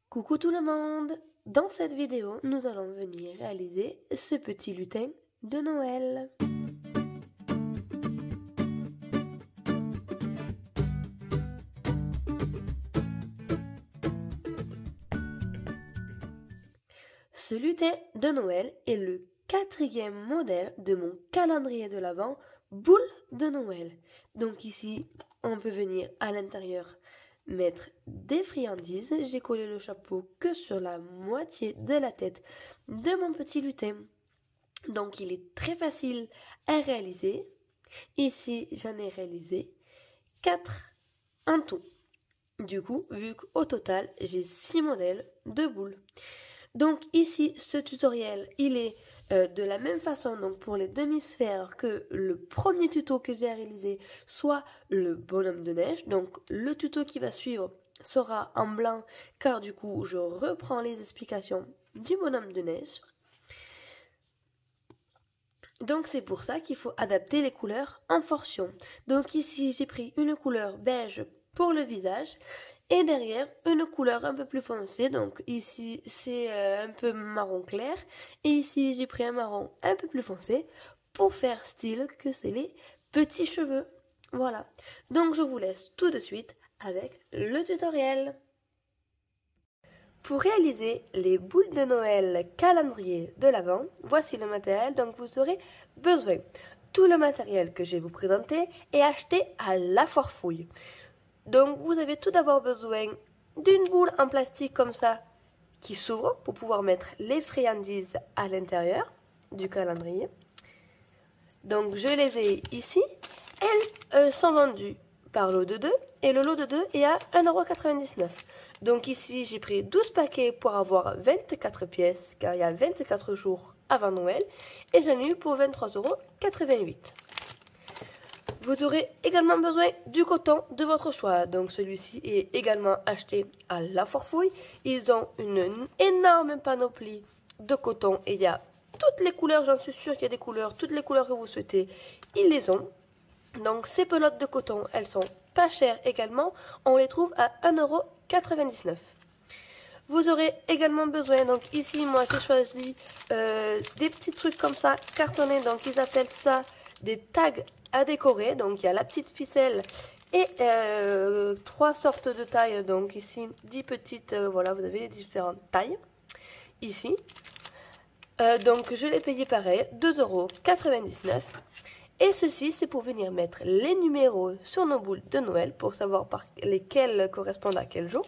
Coucou tout le monde! Dans cette vidéo, nous allons venir réaliser ce petit lutin de Noël. Ce lutin de Noël est le 4e modèle de mon calendrier de l'Avent boule de Noël. Donc ici, on peut venir à l'intérieur mettre des friandises. J'ai collé le chapeau que sur la moitié de la tête de mon petit lutin. Donc il est très facile à réaliser. Ici, j'en ai réalisé 4 en tout. Du coup, vu qu'au total, j'ai 6 modèles de boules. Donc ici, ce tutoriel, il est de la même façon donc pour les demi-sphères que le premier tuto que j'ai réalisé, soit le bonhomme de neige. Donc le tuto qui va suivre sera en blanc car du coup, je reprends les explications du bonhomme de neige. Donc c'est pour ça qu'il faut adapter les couleurs en fonction. Donc ici, j'ai pris une couleur beige pour le visage et derrière une couleur un peu plus foncée. Donc ici c'est un peu marron clair et ici j'ai pris un marron un peu plus foncé pour faire style que c'est les petits cheveux. Voilà, donc je vous laisse tout de suite avec le tutoriel. Pour réaliser les boules de Noël calendrier de l'Avent, voici le matériel dont vous aurez besoin. Tout le matériel que je vais vous présenter est acheté à la Forfouille. Donc vous avez tout d'abord besoin d'une boule en plastique comme ça qui s'ouvre pour pouvoir mettre les friandises à l'intérieur du calendrier. Donc je les ai ici. Elles sont vendues par lot de 2 et le lot de 2 est à 1,99 €. Donc ici j'ai pris 12 paquets pour avoir 24 pièces car il y a 24 jours avant Noël et j'en ai eu pour 23,88 €. Vous aurez également besoin du coton de votre choix. Donc celui-ci est également acheté à la Forfouille. Ils ont une énorme panoplie de coton et il y a toutes les couleurs, j'en suis sûre qu'il y a des couleurs, toutes les couleurs que vous souhaitez, ils les ont. Donc ces pelotes de coton, elles sont pas chères également. On les trouve à 1,99 €. Vous aurez également besoin, donc ici moi j'ai choisi des petits trucs comme ça, cartonnés, donc ils appellent ça des tags à décorer. Donc il y a la petite ficelle et 3 sortes de tailles. Donc ici 10 petites, voilà, vous avez les différentes tailles ici. Donc je l'ai payé pareil, 2,99 €. Et ceci c'est pour venir mettre les numéros sur nos boules de Noël pour savoir par lesquelles correspondent à quel jour.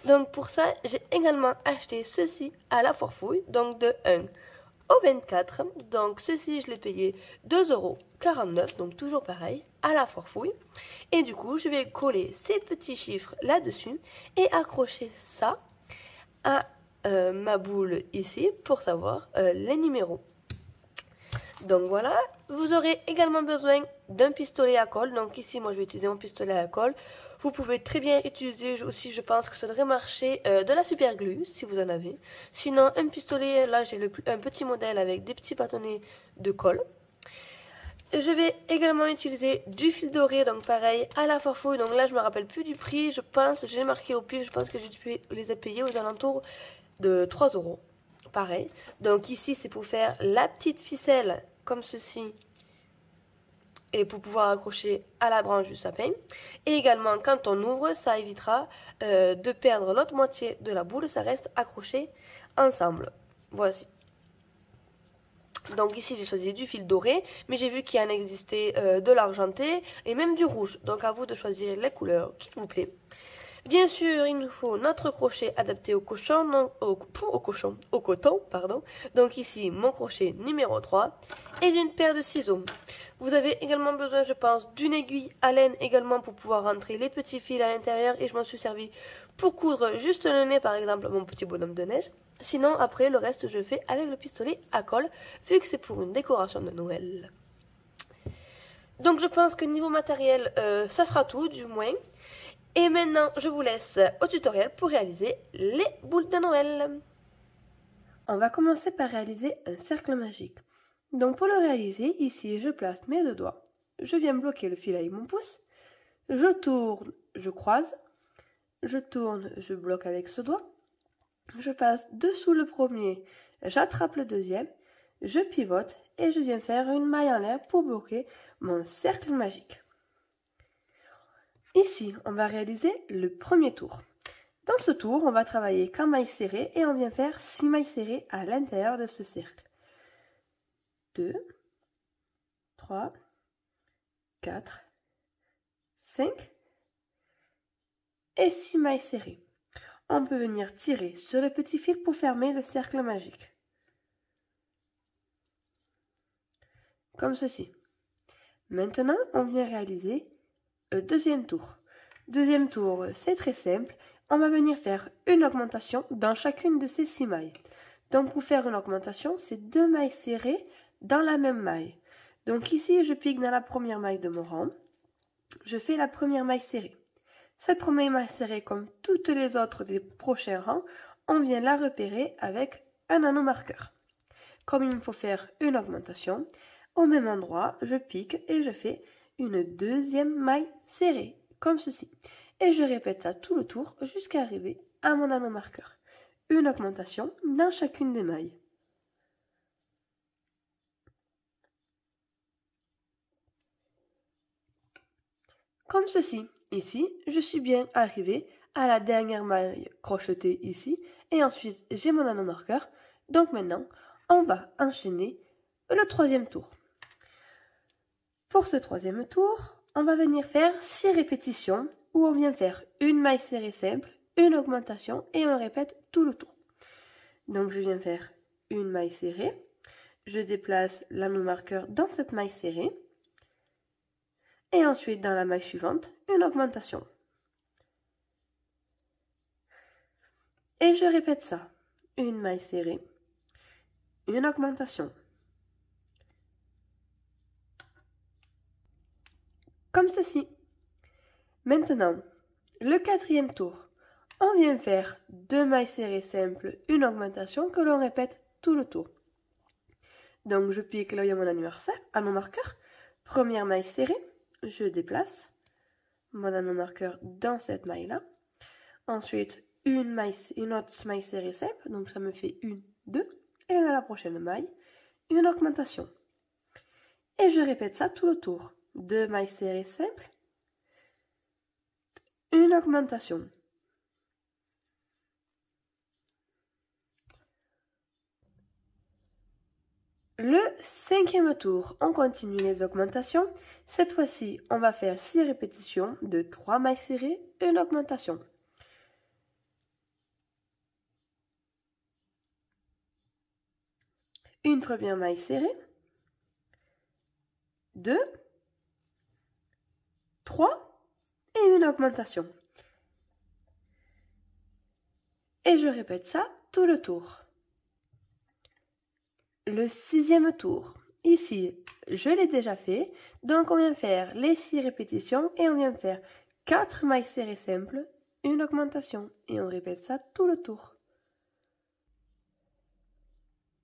Donc pour ça j'ai également acheté ceci à la Forfouille, donc de 1 au 24, donc ceci je l'ai payé 2,49 €, donc toujours pareil, à la Forfouille. Et du coup, je vais coller ces petits chiffres là-dessus et accrocher ça à ma boule ici pour savoir les numéros. Donc voilà, vous aurez également besoin d'un pistolet à colle. Donc ici, moi je vais utiliser mon pistolet à colle. Vous pouvez très bien utiliser aussi, je pense que ça devrait marcher, de la super glue si vous en avez. Sinon, un pistolet, là j'ai un petit modèle avec des petits bâtonnets de colle. Je vais également utiliser du fil doré, donc pareil, à la Forfouille. Donc là, je me rappelle plus du prix, je pense, j'ai marqué au pif, je pense que je les ai payés aux alentours de 3 €. Pareil. Donc ici, c'est pour faire la petite ficelle comme ceci et pour pouvoir accrocher à la branche du sapin. Et également, quand on ouvre, ça évitera de perdre l'autre moitié de la boule, ça reste accroché ensemble. Voici. Donc ici, j'ai choisi du fil doré, mais j'ai vu qu'il en existait de l'argenté et même du rouge. Donc à vous de choisir les couleurs qu'il vous plaît. Bien sûr, il nous faut notre crochet adapté au coton, pardon. Donc ici, mon crochet numéro 3 et d'une paire de ciseaux. Vous avez également besoin, je pense, d'une aiguille à laine également pour pouvoir rentrer les petits fils à l'intérieur. Et je m'en suis servi pour coudre juste le nez, par exemple, mon petit bonhomme de neige. Sinon, après, le reste, je fais avec le pistolet à colle, vu que c'est pour une décoration de Noël. Donc je pense que niveau matériel, ça sera tout, du moins. Et maintenant, je vous laisse au tutoriel pour réaliser les boules de Noël. On va commencer par réaliser un cercle magique. Donc pour le réaliser, ici, je place mes 2 doigts. Je viens bloquer le fil avec mon pouce. Je tourne, je croise. Je tourne, je bloque avec ce doigt. je passe dessous le premier, j'attrape le deuxième, je pivote et je viens faire une maille en l'air pour bloquer mon cercle magique. Ici, on va réaliser le premier tour. Dans ce tour, on va travailler qu'en maille serrée et on vient faire 6 mailles serrées à l'intérieur de ce cercle. 2, 3, 4, 5 et 6 mailles serrées. On peut venir tirer sur le petit fil pour fermer le cercle magique. Comme ceci. Maintenant, on vient réaliser le deuxième tour. Deuxième tour, c'est très simple. On va venir faire une augmentation dans chacune de ces 6 mailles. Donc pour faire une augmentation, c'est 2 mailles serrées dans la même maille. Donc ici, je pique dans la première maille de mon rang. Je fais la première maille serrée. Cette première maille serrée, comme toutes les autres des prochains rangs, on vient la repérer avec un nanomarqueur. Comme il me faut faire une augmentation, au même endroit, je pique et je fais une deuxième maille serrée, comme ceci. Et je répète ça tout le tour jusqu'à arriver à mon nanomarqueur. Une augmentation dans chacune des mailles. Comme ceci. Ici, je suis bien arrivé à la dernière maille crochetée ici. Et ensuite, j'ai mon nanomarqueur. Donc maintenant, on va enchaîner le troisième tour. Pour ce troisième tour, on va venir faire 6 répétitions où on vient faire une maille serrée simple, une augmentation et on répète tout le tour. Donc je viens faire une maille serrée, je déplace l'anneau-marqueur dans cette maille serrée et ensuite dans la maille suivante, une augmentation. Et je répète ça, une maille serrée, une augmentation. Comme ceci. Maintenant, le quatrième tour, on vient faire 2 mailles serrées simples, une augmentation que l'on répète tout le tour. Donc je pique là où il y a mon anneau-marqueur, première maille serrée, je déplace mon anneau-marqueur dans cette maille-là. Ensuite, une autre maille serrée simple, donc ça me fait 1, 2, et dans la prochaine maille, une augmentation. Et je répète ça tout le tour. 2 mailles serrées simples, une augmentation. Le cinquième tour, on continue les augmentations. Cette fois-ci, on va faire 6 répétitions de 3 mailles serrées, une augmentation. Une première maille serrée, 2, 3 et une augmentation. Et je répète ça tout le tour. Le sixième tour. Ici, je l'ai déjà fait. Donc, on vient faire les 6 répétitions et on vient faire 4 mailles serrées simples, une augmentation. Et on répète ça tout le tour.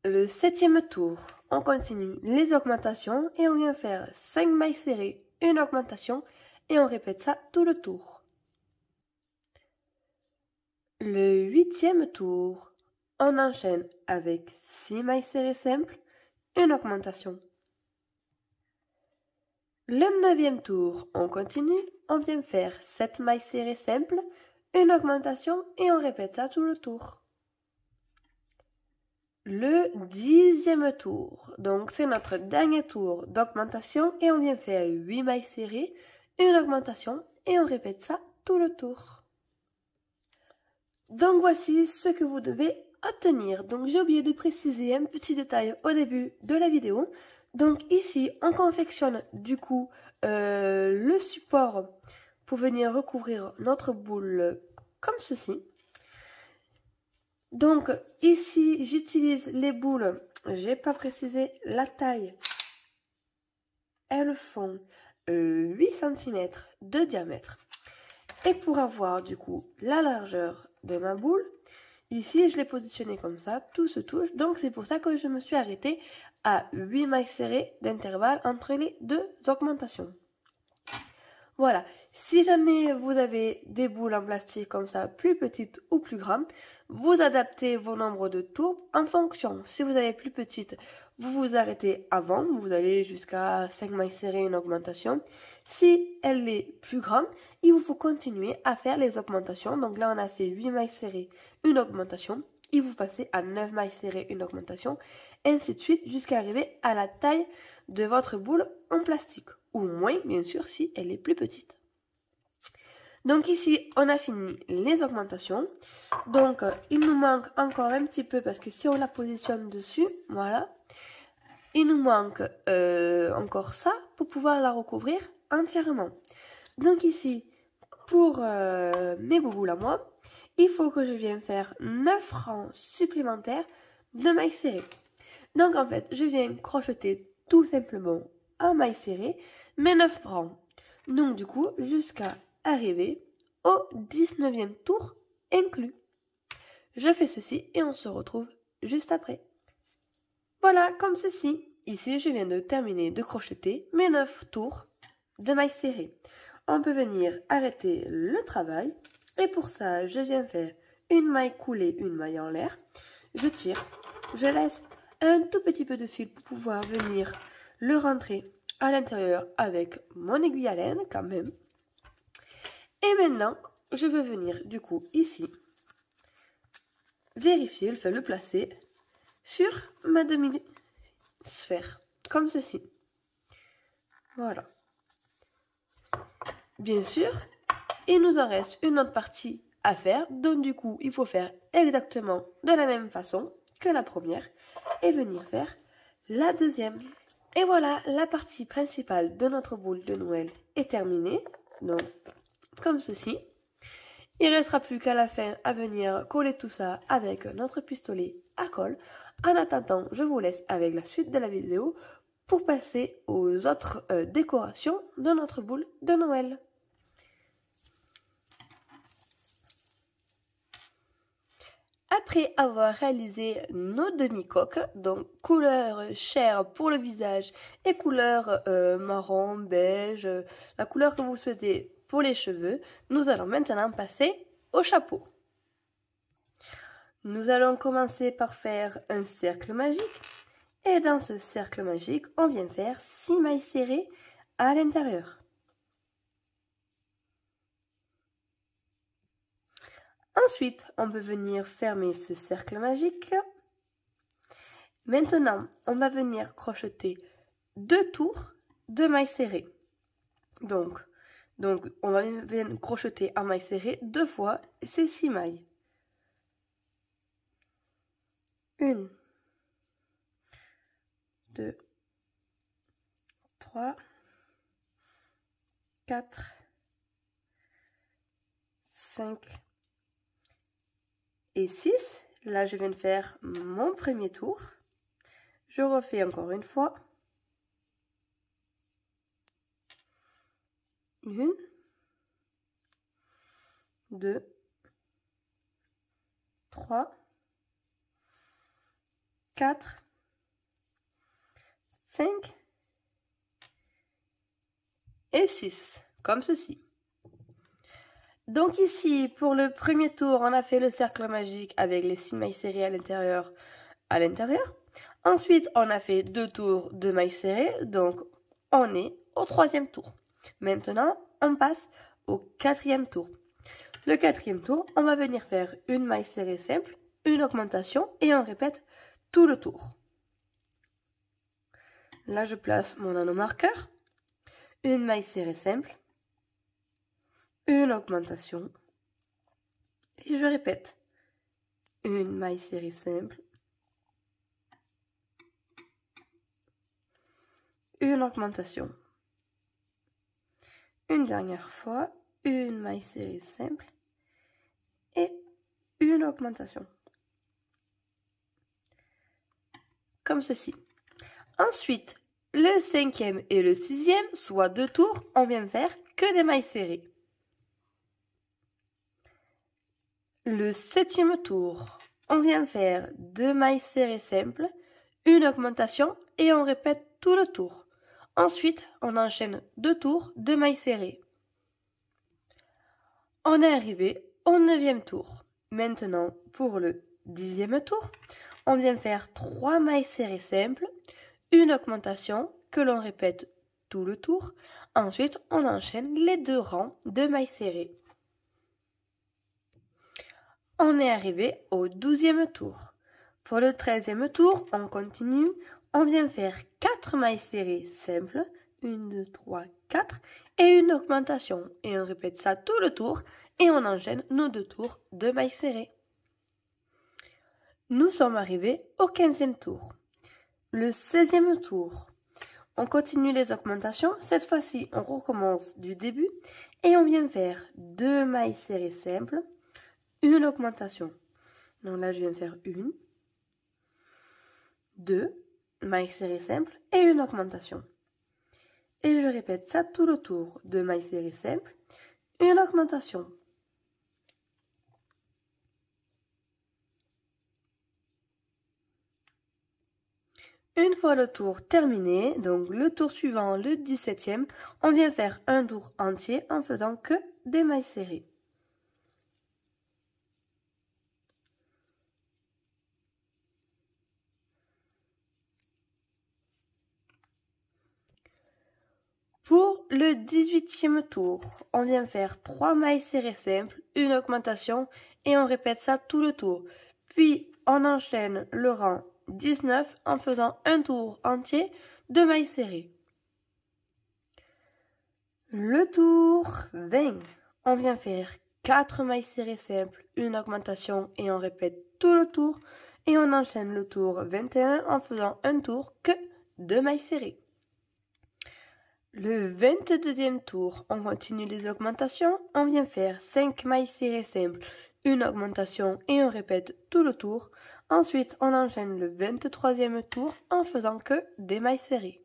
Le septième tour, on continue les augmentations et on vient faire 5 mailles serrées, une augmentation et on répète ça tout le tour. Le huitième tour, on enchaîne avec 6 mailles serrées simples, une augmentation. Le neuvième tour, on continue, on vient faire 7 mailles serrées simples, une augmentation et on répète ça tout le tour. Le 10e tour, donc c'est notre dernier tour d'augmentation et on vient faire 8 mailles serrées, une augmentation et on répète ça tout le tour. Donc voici ce que vous devez obtenir. Donc j'ai oublié de préciser un petit détail au début de la vidéo. Donc ici on confectionne du coup le support pour venir recouvrir notre boule comme ceci. Donc ici j'utilise les boules, j'ai pas précisé la taille, elles font 8 cm de diamètre. Et pour avoir du coup la largeur de ma boule, ici je l'ai positionnée comme ça, tout se touche, donc c'est pour ça que je me suis arrêtée à 8 mailles serrées d'intervalle entre les deux augmentations. Voilà, si jamais vous avez des boules en plastique comme ça, plus petites ou plus grandes, vous adaptez vos nombres de tours en fonction. Si vous avez plus petite, vous vous arrêtez avant, vous allez jusqu'à 5 mailles serrées, une augmentation. Si elle est plus grande, il vous faut continuer à faire les augmentations. Donc là, on a fait 8 mailles serrées, une augmentation. Il vous passez à 9 mailles serrées, une augmentation, ainsi de suite, jusqu'à arriver à la taille de votre boule en plastique. Ou moins, bien sûr, si elle est plus petite. Donc ici, on a fini les augmentations. Donc, il nous manque encore un petit peu, parce que si on la positionne dessus, voilà, il nous manque encore ça pour pouvoir la recouvrir entièrement. Donc ici, pour mes bouboules à moi, il faut que je vienne faire 9 rangs supplémentaires de mailles serrées. Donc en fait, je viens crocheter tout simplement en mailles serrées mes 9 rangs. Donc du coup, jusqu'à arriver au 19e tour inclus. Je fais ceci et on se retrouve juste après. Voilà, comme ceci. Ici, je viens de terminer de crocheter mes 9 tours de mailles serrées. On peut venir arrêter le travail. Et pour ça, je viens faire une maille coulée, une maille en l'air. Je tire, je laisse un tout petit peu de fil pour pouvoir venir le rentrer à l'intérieur avec mon aiguille à laine quand même. Et maintenant, je veux venir du coup ici vérifier, le placer sur ma demi-sphère, comme ceci. Voilà. Bien sûr, il nous en reste une autre partie à faire, donc du coup, il faut faire exactement de la même façon que la première et venir faire la deuxième. Et voilà, la partie principale de notre boule de Noël est terminée, donc comme ceci. Il ne restera plus qu'à la fin à venir coller tout ça avec notre pistolet à colle. En attendant, je vous laisse avec la suite de la vidéo pour passer aux autres décorations de notre boule de Noël. Après avoir réalisé nos demi-coques, donc couleur chair pour le visage et couleur marron, beige, la couleur que vous souhaitez pour les cheveux, nous allons maintenant passer au chapeau. Nous allons commencer par faire un cercle magique et dans ce cercle magique, on vient faire 6 mailles serrées à l'intérieur. Ensuite, on peut venir fermer ce cercle magique. Maintenant, on va venir crocheter 2 tours de mailles serrées. Donc on va venir crocheter en mailles serrées 2 fois ces 6 mailles. 1, 2, 3, 4, 5 et 6. Là, je viens de faire mon premier tour. Je refais encore une fois. 1, 2, 3, 4, 5 et 6, comme ceci. Donc ici, pour le premier tour, on a fait le cercle magique avec les 6 mailles serrées à l'intérieur. Ensuite, on a fait 2 tours de mailles serrées, donc on est au 3e tour. Maintenant, on passe au 4e tour. Le 4e tour, on va venir faire une maille serrée simple, une augmentation et on répète tout le tour. Là, je place mon anneau marqueur, une maille serrée simple, une augmentation et je répète une maille serrée simple, une augmentation, une dernière fois, une maille serrée simple et une augmentation, comme ceci. Ensuite, le 5e et le 6e, soit 2 tours, on vient faire que des mailles serrées. Le 7e tour, on vient faire 2 mailles serrées simples, une augmentation et on répète tout le tour. Ensuite, on enchaîne 2 tours de mailles serrées. On est arrivé au 9e tour. Maintenant, pour le 10e tour, on vient faire 3 mailles serrées simples, une augmentation que l'on répète tout le tour. Ensuite, on enchaîne les 2 rangs de mailles serrées. On est arrivé au 12e tour. Pour le 13e tour, on continue. On vient faire 4 mailles serrées simples, 1, 2, 3, 4, et une augmentation. Et on répète ça tout le tour et on enchaîne nos 2 tours de mailles serrées. Nous sommes arrivés au 15e tour. Le 16e tour, on continue les augmentations. Cette fois-ci, on recommence du début et on vient faire 2 mailles serrées simples, une augmentation. Donc là, je viens faire 1, 2 mailles serrées simples et une augmentation. Et je répète ça tout le tour. 2 mailles serrées simples, une augmentation. Une fois le tour terminé, donc le tour suivant, le 17e, on vient faire un tour entier en faisant que des mailles serrées. Pour le 18e tour, on vient faire 3 mailles serrées simples, une augmentation et on répète ça tout le tour. Puis on enchaîne le rang 19 en faisant un tour entier de mailles serrées. Le tour 20, on vient faire 4 mailles serrées simples, une augmentation et on répète tout le tour. Et on enchaîne le tour 21 en faisant un tour que de mailles serrées. Le 22e tour, on continue les augmentations. On vient faire 5 mailles serrées simples, une augmentation et on répète tout le tour. Ensuite, on enchaîne le 23e tour en faisant que des mailles serrées.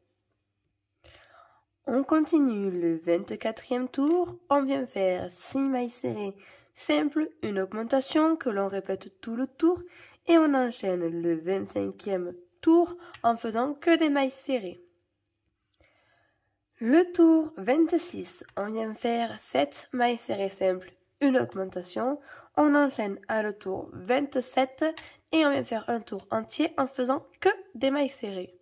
On continue le 24e tour. On vient faire 6 mailles serrées simples, une augmentation que l'on répète tout le tour. Et on enchaîne le 25e tour en faisant que des mailles serrées. Le tour 26, on vient faire 7 mailles serrées simples, une augmentation. On enchaîne à le tour 27 et on vient faire un tour entier en faisant que des mailles serrées.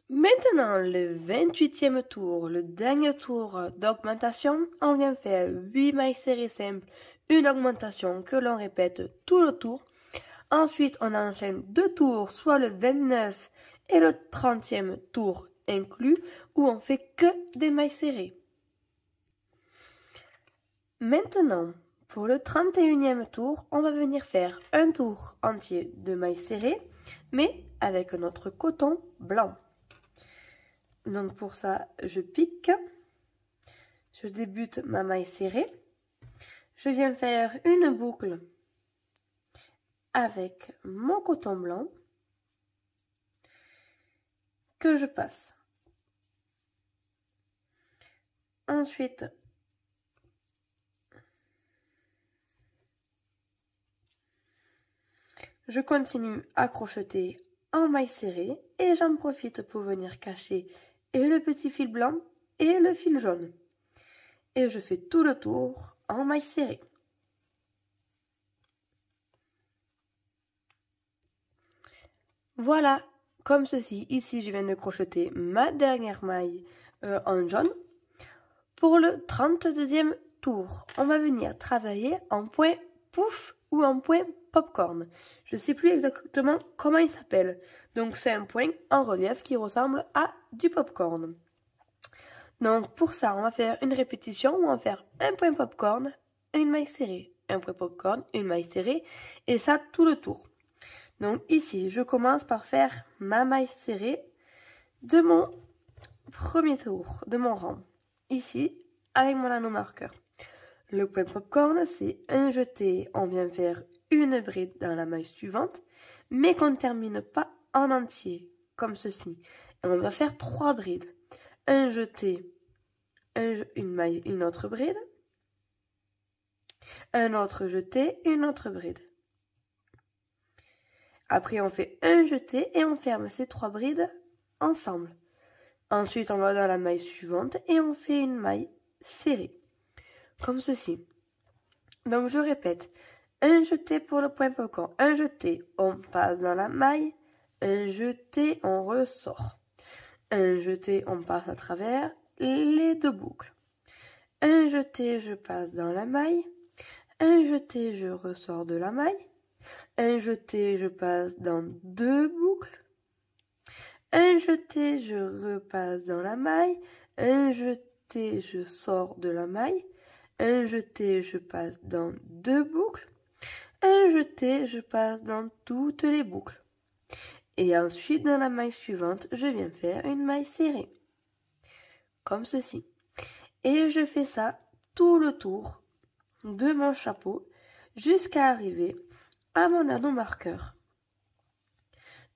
Maintenant, le 28e tour, le dernier tour d'augmentation, on vient faire 8 mailles serrées simples, une augmentation que l'on répète tout le tour. Ensuite, on enchaîne 2 tours, soit le 29 et le 30e tour inclus, où on fait que des mailles serrées. Maintenant, pour le 31e tour, on va venir faire un tour entier de mailles serrées, mais avec notre coton blanc. Donc pour ça, je pique, je débute ma maille serrée, je viens faire une boucle avec mon coton blanc que je passe. Ensuite, je continue à crocheter en maille serrée et j'en profite pour venir cacher et le petit fil blanc et le fil jaune. Et je fais tout le tour en maille serrée. Voilà, comme ceci. Ici, je viens de crocheter ma dernière maille en jaune. Pour le 32e tour, on va venir travailler en point pouf ou en point popcorn. Je ne sais plus exactement comment il s'appelle. Donc c'est un point en relief qui ressemble à du popcorn. Donc pour ça, on va faire une répétition où on va faire un point popcorn, une maille serrée, un point popcorn, une maille serrée, et ça tout le tour. Donc ici, je commence par faire ma maille serrée de mon premier tour, de mon rang. Ici, avec mon anneau marqueur. Le point popcorn, c'est un jeté. On vient faire une bride dans la maille suivante, mais qu'on ne termine pas en entier, comme ceci. Et on va faire 3 brides. Un jeté, une maille, une autre bride. Un autre jeté, une autre bride. Après, on fait un jeté et on ferme ces 3 brides ensemble. Ensuite, on va dans la maille suivante et on fait une maille serrée. comme ceci. Donc je répète, un jeté pour le point popcorn, un jeté, on passe dans la maille, un jeté, on ressort. Un jeté, on passe à travers les deux boucles. Un jeté, je passe dans la maille. Un jeté, je ressors de la maille. Un jeté, je passe dans deux boucles. Un jeté, je repasse dans la maille. Un jeté, je sors de la maille. Un jeté, je passe dans deux boucles. Un jeté, je passe dans toutes les boucles. Et ensuite, dans la maille suivante, je viens faire une maille serrée. Comme ceci. Et je fais ça tout le tour de mon chapeau jusqu'à arriver à mon anneau marqueur.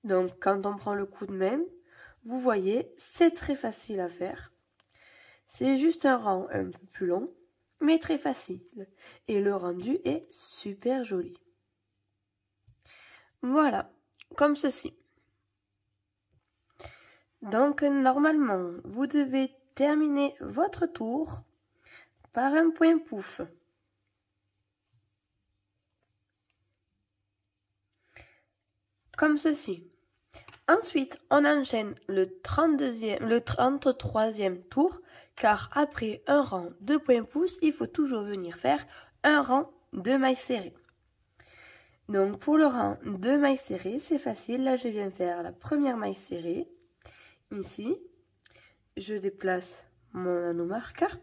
Donc, quand on prend le coup de main, vous voyez, c'est très facile à faire. C'est juste un rang un peu plus long, mais très facile. Et le rendu est super joli. Voilà, comme ceci. Donc, normalement, vous devez terminer votre tour par un point pouf. Comme ceci. Ensuite, on enchaîne le 33e tour, car après un rang de point pouce, il faut toujours venir faire un rang de mailles serrées. Donc, pour le rang de mailles serrées, c'est facile. Là, je viens faire la première maille serrée. Ici, je déplace mon anneau marqueur.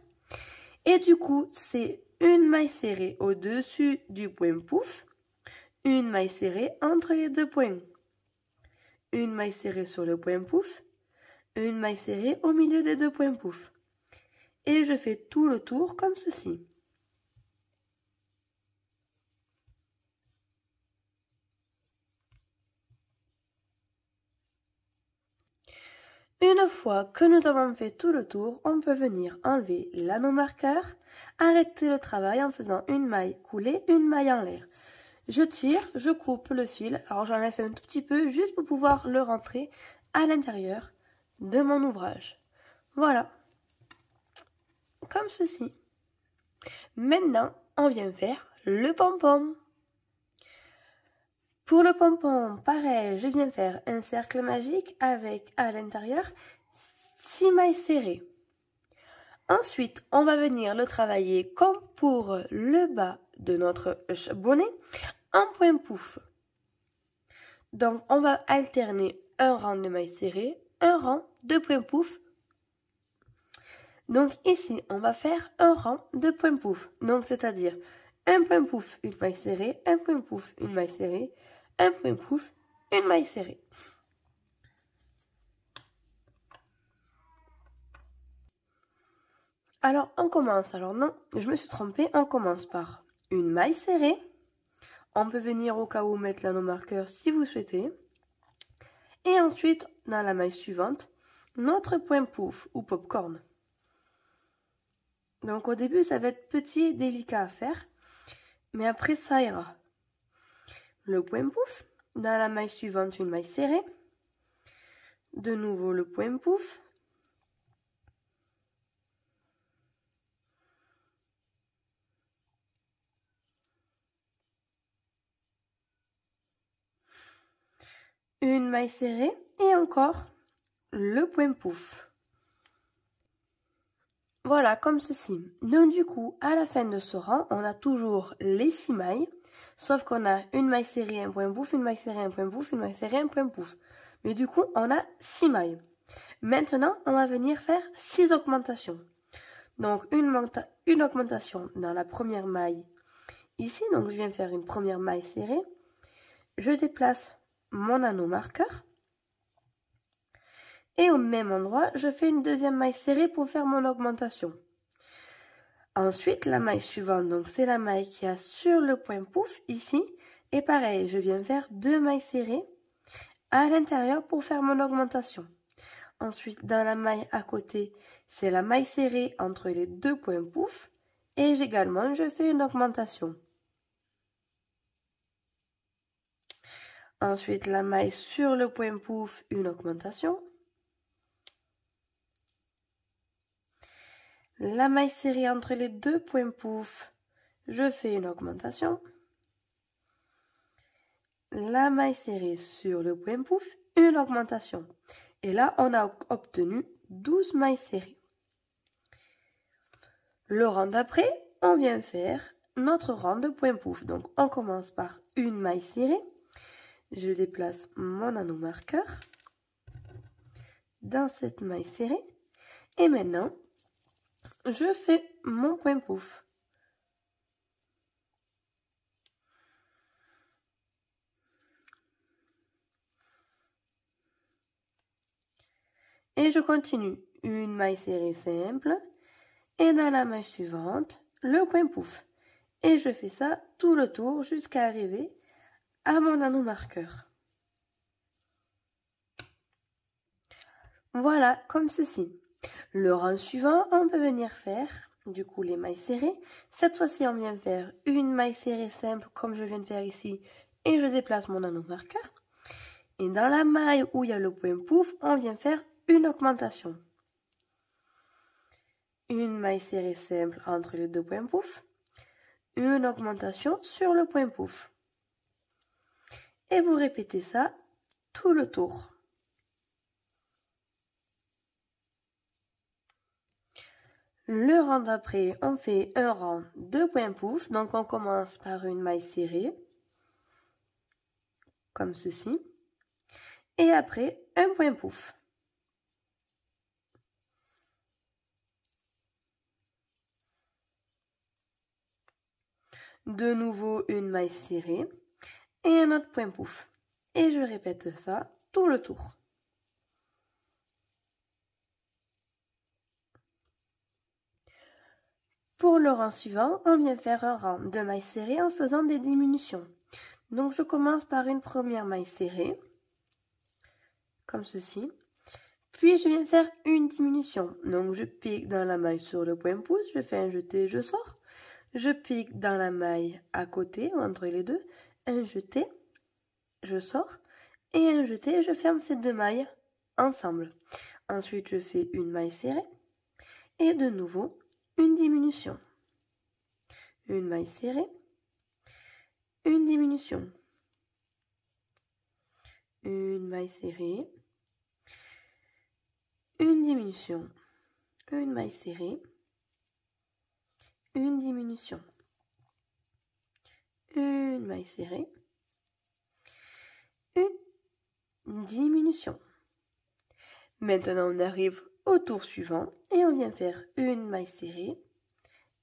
Et du coup, c'est une maille serrée au-dessus du point pouf, une maille serrée entre les deux points. Une maille serrée sur le point pouf, une maille serrée au milieu des deux points pouf. Et je fais tout le tour comme ceci. Une fois que nous avons fait tout le tour, on peut venir enlever l'anneau marqueur, arrêter le travail en faisant une maille coulée, une maille en l'air. Je tire, je coupe le fil, alors j'en laisse un tout petit peu juste pour pouvoir le rentrer à l'intérieur de mon ouvrage. Voilà, comme ceci. Maintenant, on vient faire le pompon. Pour le pompon, pareil, je viens faire un cercle magique avec à l'intérieur 6 mailles serrées. Ensuite, on va venir le travailler comme pour le bas de notre bonnet en point pouf. Donc, on va alterner un rang de mailles serrées, un rang de point pouf. Donc ici, on va faire un rang de point pouf. Donc, c'est-à-dire un point pouf, une maille serrée, un point pouf, une maille serrée, un point pouf, une maille serrée. Alors, on commence. Alors non, je me suis trompée. On commence par une maille serrée. On peut venir au cas où mettre l'anneau marqueur si vous souhaitez. Et ensuite, dans la maille suivante, notre point pouf ou popcorn. Donc au début, ça va être petit et délicat à faire. Mais après, ça ira. Le point pouf. Dans la maille suivante, une maille serrée. De nouveau le point pouf. Une maille serrée et encore le point pouf. Voilà, comme ceci. Donc du coup, à la fin de ce rang, on a toujours les 6 mailles, sauf qu'on a une maille serrée, un point pouf, une maille serrée, un point pouf, une maille serrée, un point pouf. Mais du coup, on a 6 mailles. Maintenant, on va venir faire 6 augmentations. Donc une augmentation dans la première maille ici, donc je viens faire une première maille serrée. Je déplace mon anneau marqueur. Et au même endroit, je fais une deuxième maille serrée pour faire mon augmentation. Ensuite, la maille suivante, donc c'est la maille qui a sur le point pouf ici. Et pareil, je viens faire 2 mailles serrées à l'intérieur pour faire mon augmentation. Ensuite, dans la maille à côté, c'est la maille serrée entre les deux points pouf. Et également, je fais une augmentation. Ensuite, la maille sur le point pouf, une augmentation. La maille serrée entre les deux points pouf, je fais une augmentation. La maille serrée sur le point pouf, une augmentation. Et là, on a obtenu 12 mailles serrées. Le rang d'après, on vient faire notre rang de point pouf. Donc, on commence par une maille serrée. Je déplace mon anneau marqueur dans cette maille serrée. Et maintenant, je fais mon point pouf. Et je continue une maille serrée simple et dans la maille suivante, le point pouf. Et je fais ça tout le tour jusqu'à arriver à mon anneau marqueur. Voilà, comme ceci. Le rang suivant, on peut venir faire, du coup, les mailles serrées. Cette fois-ci, on vient faire une maille serrée simple, comme je viens de faire ici, et je déplace mon anneau marqueur. Et dans la maille où il y a le point pouf, on vient faire une augmentation. Une maille serrée simple entre les deux points pouf. Une augmentation sur le point pouf. Et vous répétez ça tout le tour. Le rang d'après, on fait un rang de points pouf. Donc on commence par une maille serrée, comme ceci. Et après, un point pouf. De nouveau une maille serrée et un autre point pouf. Et je répète ça tout le tour. Pour le rang suivant, on vient faire un rang de mailles serrées en faisant des diminutions. Donc je commence par une première maille serrée, comme ceci. Puis je viens faire une diminution. Donc je pique dans la maille sur le point pouce, je fais un jeté, je sors. Je pique dans la maille à côté, entre les deux, un jeté, je sors, et un jeté, je ferme ces deux mailles ensemble. Ensuite, je fais une maille serrée, et de nouveau, une diminution. Une maille serrée, une diminution. Une maille serrée, une diminution. Une maille serrée, une diminution. Une maille serrée, une diminution. Maintenant, on arrive au tour suivant et on vient faire une maille serrée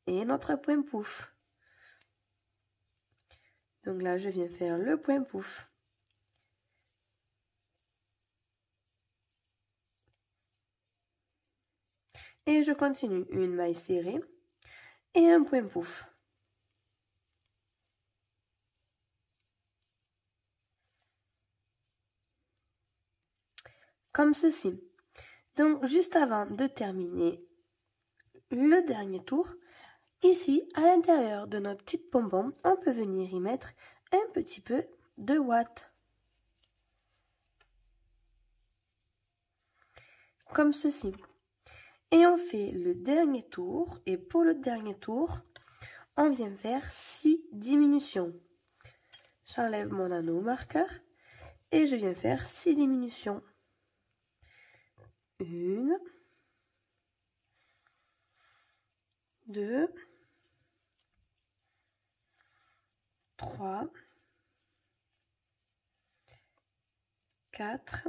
et notre point pouf. Donc là, je viens faire le point pouf. Et je continue une maille serrée et un point pouf. Comme ceci. Donc, juste avant de terminer le dernier tour, ici, à l'intérieur de notre petite pompon, on peut venir y mettre un petit peu de ouate. Comme ceci. Et on fait le dernier tour, et pour le dernier tour, on vient faire 6 diminutions. J'enlève mon anneau marqueur, et je viens faire 6 diminutions. 1, 2, 3, 4,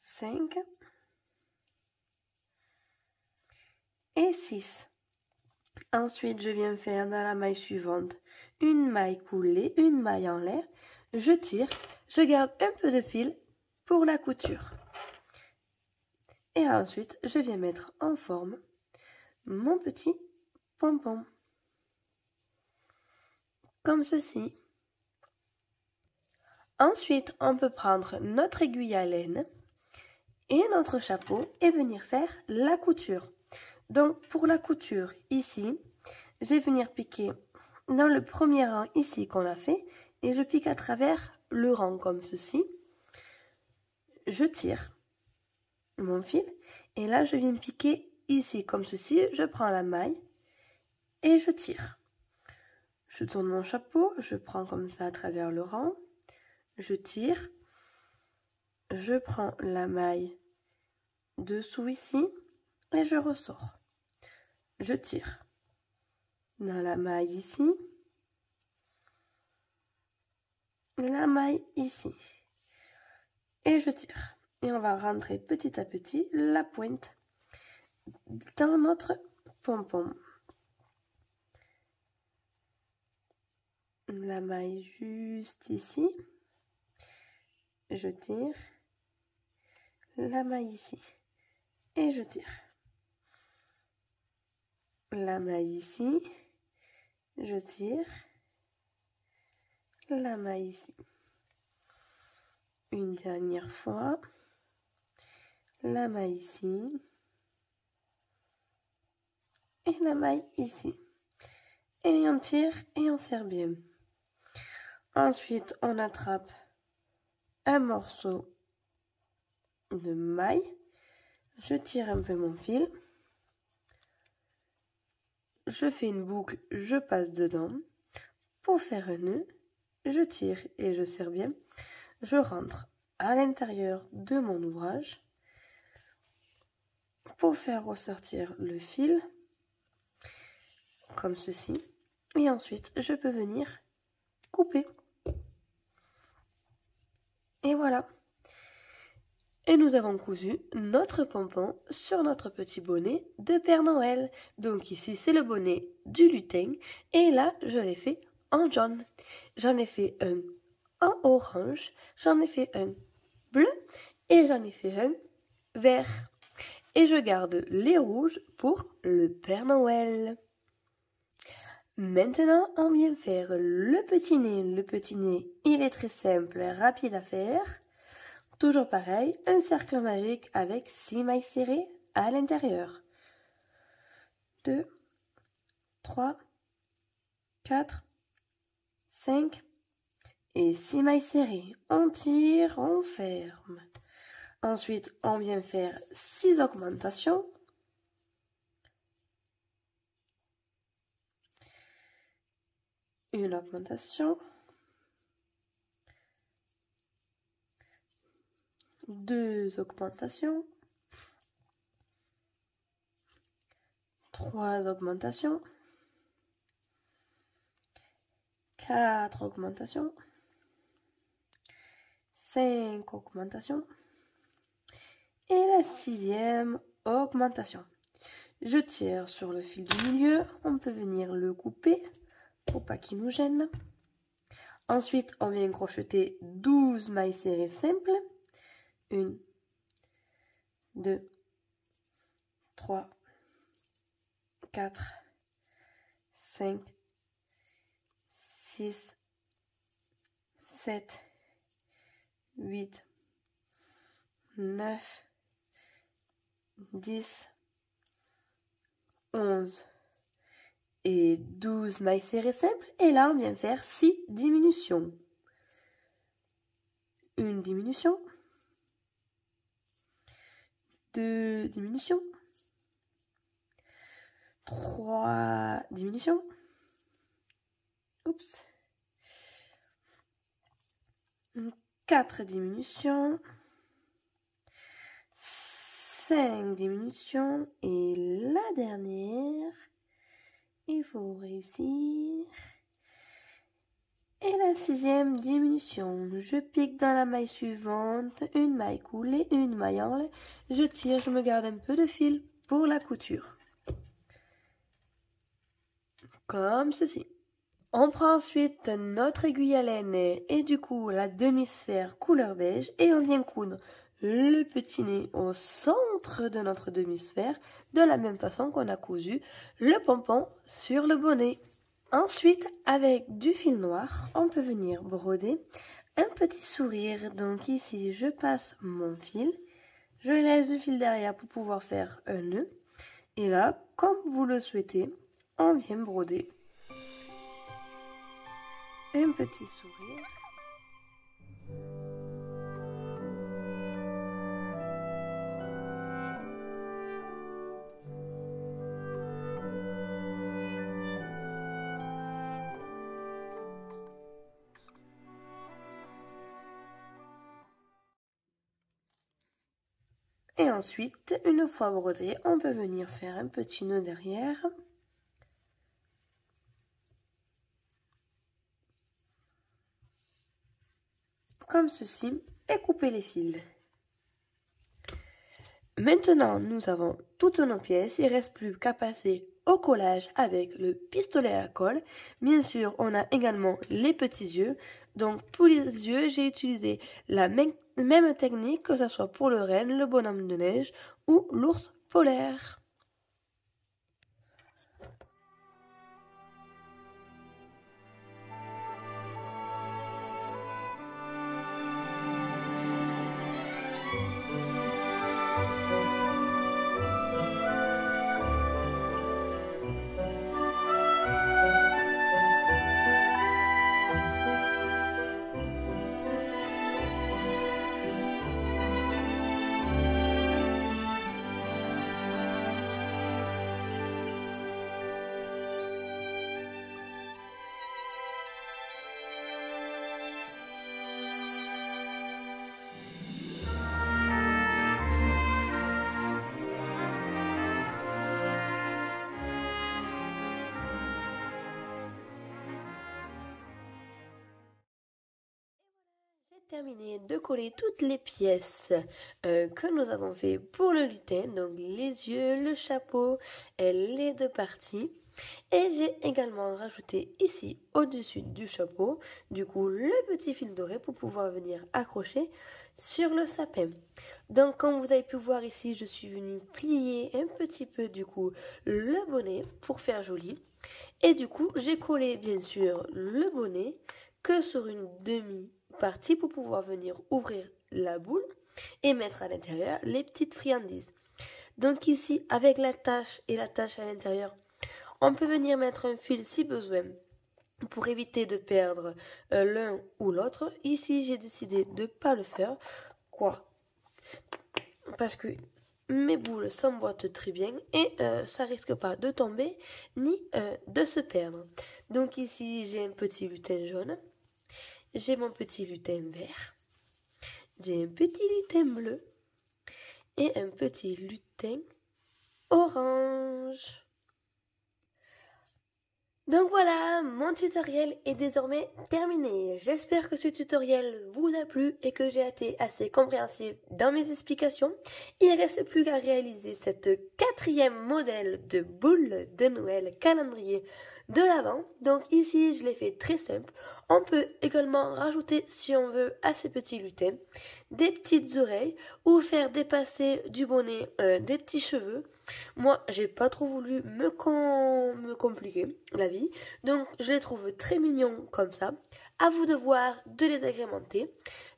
5 et 6. Ensuite, je viens faire dans la maille suivante une maille coulée, une maille en l'air. Je tire, je garde un peu de fil pour la couture. Et ensuite, je viens mettre en forme mon petit pompon. Comme ceci. Ensuite, on peut prendre notre aiguille à laine et notre chapeau et venir faire la couture. Donc, pour la couture, ici, je vais venir piquer dans le premier rang ici qu'on a fait et je pique à travers le rang comme ceci. Je tire mon fil Et là, je viens piquer ici, comme ceci. Je prends la maille et je tire. Je tourne mon chapeau, je prends comme ça à travers le rang. Je tire. Je prends la maille dessous ici et je ressors. Je tire dans la maille ici, la maille ici et je tire. Et on va rentrer petit à petit la pointe dans notre pompon. La maille juste ici, je tire, la maille ici et je tire. La maille ici, je tire, la maille ici. Une dernière fois, la maille ici et la maille ici. Et on tire et on serre bien. Ensuite, on attrape un morceau de maille. Je tire un peu mon fil. Je fais une boucle, je passe dedans. Pour faire un nœud, je tire et je serre bien. Je rentre à l'intérieur de mon ouvrage pour faire ressortir le fil, comme ceci. Et ensuite, je peux venir couper. Et voilà. Et nous avons cousu notre pompon sur notre petit bonnet de Père Noël. Donc ici, c'est le bonnet du lutin. Et là, je l'ai fait en jaune. J'en ai fait un en orange, j'en ai fait un bleu et j'en ai fait un vert. Et je garde les rouges pour le Père Noël. Maintenant, on vient faire le petit nez. Le petit nez, il est très simple, rapide à faire. Toujours pareil, un cercle magique avec 6 mailles serrées à l'intérieur. 2, 3, 4, 5 et 6 mailles serrées. On tire, on ferme. Ensuite, on vient faire 6 augmentations. Une augmentation. 2 augmentations. 3 augmentations. 4 augmentations. 5 augmentations. Et la 6e augmentation. Je tire sur le fil du milieu. On peut venir le couper pour pas qu'il nous gêne. Ensuite, on vient crocheter 12 mailles serrées simples. 1, 2, 3, 4, 5, 6, 7, 8, 9, 10, 11 et 12 mailles serrées simples. Et là, on vient faire 6 diminutions. Une diminution. 2 diminutions. 3 diminutions. Oups. 4 diminutions. 5 diminutions. Et la dernière, il faut réussir. Et la 6e diminution, je pique dans la maille suivante, une maille coulée, une maille en lait, je tire, je me garde un peu de fil pour la couture. Comme ceci. On prend ensuite notre aiguille à laine et du coup la demi-sphère couleur beige et on vient coudre le petit nez au centre de notre demi-sphère de la même façon qu'on a cousu le pompon sur le bonnet. Ensuite, avec du fil noir, on peut venir broder un petit sourire. Donc ici, je passe mon fil, je laisse le fil derrière pour pouvoir faire un nœud. Et là, comme vous le souhaitez, on vient broder un petit sourire. ensuite, une fois brodé, on peut venir faire un petit nœud derrière. Comme ceci, et couper les fils. Maintenant, nous avons toutes nos pièces, il ne reste plus qu'à passer au collage avec le pistolet à colle. Bien sûr, on a également les petits yeux. Donc pour les yeux, j'ai utilisé la même technique, que ce soit pour le renne, le bonhomme de neige ou l'ours polaire. Terminé de coller toutes les pièces que nous avons fait pour le lutin, donc les yeux, le chapeau, les deux parties. Et j'ai également rajouté ici au-dessus du chapeau, du coup le petit fil doré pour pouvoir venir accrocher sur le sapin. Donc comme vous avez pu voir ici, je suis venue plier un petit peu du coup le bonnet pour faire joli. Et du coup j'ai collé bien sûr le bonnet que sur une demi-partie pour pouvoir venir ouvrir la boule et mettre à l'intérieur les petites friandises. Donc ici, avec la tache et la tache à l'intérieur, on peut venir mettre un fil si besoin pour éviter de perdre l'un ou l'autre. Ici, j'ai décidé de ne pas le faire. Quoi? Parce que mes boules s'emboîtent très bien et ça risque pas de tomber ni de se perdre. Donc ici, j'ai un petit lutin jaune. J'ai mon petit lutin vert, j'ai un petit lutin bleu et un petit lutin orange. Donc voilà, mon tutoriel est désormais terminé. J'espère que ce tutoriel vous a plu et que j'ai été assez compréhensive dans mes explications. Il ne reste plus qu'à réaliser cette 4e modèle de boule de Noël calendrier de l'Avent. Donc ici, je l'ai fait très simple. On peut également rajouter, si on veut, à ces petits lutins, des petites oreilles ou faire dépasser du bonnet des petits cheveux. Moi, j'ai pas trop voulu me compliquer la vie, donc je les trouve très mignons comme ça. À vous de voir, de les agrémenter.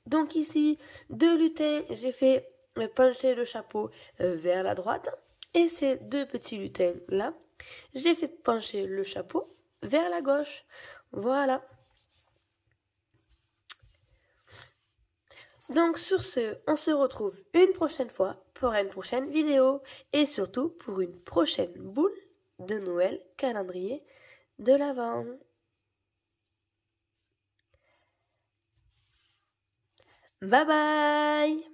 Donc ici, deux lutins, j'ai fait pencher le chapeau vers la droite. Et ces deux petits lutins là, j'ai fait pencher le chapeau vers la gauche. Voilà. Donc sur ce, on se retrouve une prochaine fois pour une prochaine vidéo et surtout pour une prochaine boule de Noël calendrier de l'Avent. Bye bye!